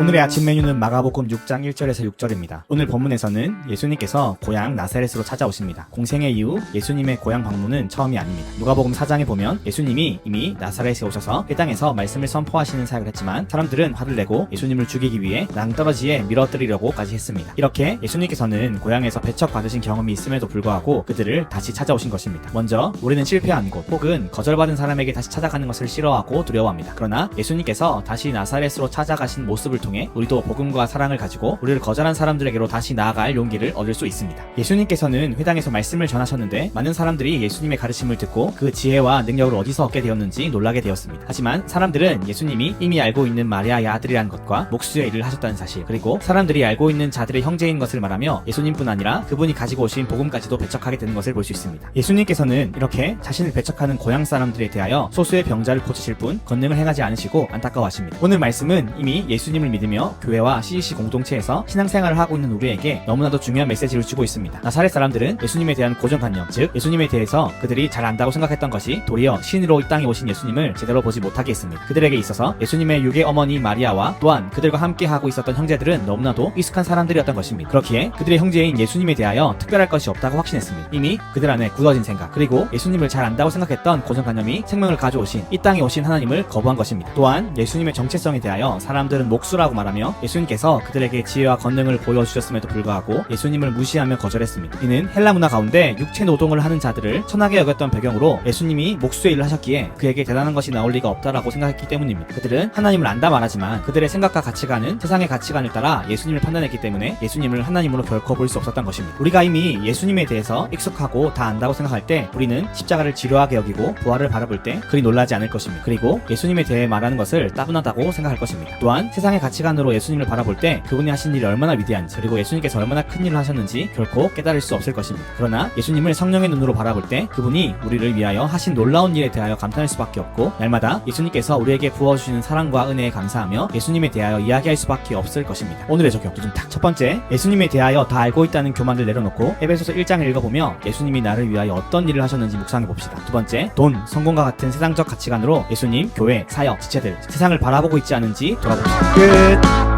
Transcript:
오늘의 아침 메뉴는 마가복음 6장 1절에서 6절입니다. 오늘 본문에서는 예수님께서 고향 나사렛으로 찾아오십니다. 공생의 이후 예수님의 고향 방문은 처음이 아닙니다. 누가복음 4장에 보면 예수님이 이미 나사렛에 오셔서 이 땅에서 말씀을 선포하시는 사역을 했지만 사람들은 화를 내고 예수님을 죽이기 위해 낭떠러지에 밀어뜨리려고까지 했습니다. 이렇게 예수님께서는 고향에서 배척받으신 경험이 있음에도 불구하고 그들을 다시 찾아오신 것입니다. 먼저 우리는 실패한 곳 혹은 거절받은 사람에게 다시 찾아가는 것을 싫어하고 두려워합니다. 그러나 예수님께서 다시 나사렛으로 찾아가신 모습을 통해 우리도 복음과 사랑을 가지고 우리를 거절한 사람들에게로 다시 나아갈 용기를 얻을 수 있습니다. 예수님께서는 회당에서 말씀을 전하셨는데 많은 사람들이 예수님의 가르침을 듣고 그 지혜와 능력을 어디서 얻게 되었는지 놀라게 되었습니다. 하지만 사람들은 예수님이 이미 알고 있는 마리아의 아들이라는 것과 목수의 일을 하셨다는 사실, 그리고 사람들이 알고 있는 자들의 형제인 것을 말하며 예수님뿐 아니라 그분이 가지고 오신 복음까지도 배척하게 되는 것을 볼 수 있습니다. 예수님께서는 이렇게 자신을 배척하는 고향 사람들에 대하여 소수의 병자를 고치실 뿐 권능을 행하지 않으시고 안타까워하십니다. 오늘 말씀은 이미 예수님을 믿으며 교회와 CCC 공동체에서 신앙생활을 하고 있는 우리에게 너무나도 중요한 메시지를 주고 있습니다. 나사렛 사람들은 예수님에 대한 고정관념, 즉 예수님에 대해서 그들이 잘 안다고 생각했던 것이 도리어 신으로 이 땅에 오신 예수님을 제대로 보지 못하게 했습니다. 그들에게 있어서 예수님의 육의 어머니 마리아와 또한 그들과 함께 하고 있었던 형제들은 너무나도 익숙한 사람들이었던 것입니다. 그렇기에 그들의 형제인 예수님에 대하여 특별할 것이 없다고 확신했습니다. 이미 그들 안에 굳어진 생각, 그리고 예수님을 잘 안다고 생각했던 고정관념이 생명을 가져오신 이 땅에 오신 하나님을 거부한 것입니다. 또한 예수님의 정체성에 대하여 사람들은 목수라고 말하며 예수님께서 그들에게 지혜와 권능을 보여주셨음에도 불구하고 예수님을 무시하며 거절했습니다. 이는 헬라 문화 가운데 육체 노동을 하는 자들을 천하게 여겼던 배경으로 예수님이 목수의 일을 하셨기에 그에게 대단한 것이 나올 리가 없다라고 생각했기 때문입니다. 그들은 하나님을 안다 말하지만 그들의 생각과 가치관은 세상의 가치관을 따라 예수님을 판단했기 때문에 예수님을 하나님으로 결코 볼 수 없었던 것입니다. 우리가 이미 예수님에 대해서 익숙하고 다 안다고 생각할 때 우리는 십자가를 지루하게 여기고 부활을 바라볼 때 그리 놀라지 않을 것입니다. 그리고 예수님에 대해 말하는 것을 따분하다고 생각할 것입니다. 또한 세상의 가치관으로 예수님을 바라볼 때 그분이 하신 일이 얼마나 위대한지, 그리고 예수님께서 얼마나 큰 일을 하셨는지 결코 깨달을 수 없을 것입니다. 그러나 예수님을 성령의 눈으로 바라볼 때 그분이 우리를 위하여 하신 놀라운 일에 대하여 감탄할 수밖에 없고, 날마다 예수님께서 우리에게 부어주시는 사랑과 은혜에 감사하며 예수님에 대하여 이야기할 수밖에 없을 것입니다. 오늘의 적용 첫 번째, 예수님에 대하여 다 알고 있다는 교만을 내려놓고 에베소서 1장을 읽어보며 예수님이 나를 위하여 어떤 일을 하셨는지 묵상해 봅시다. 두 번째, 돈, 성공과 같은 세상적 가치관으로 예수님, 교회, 사역, 지체들, 세상을 바라보고 있지 않은지 돌아봅시다. 끝.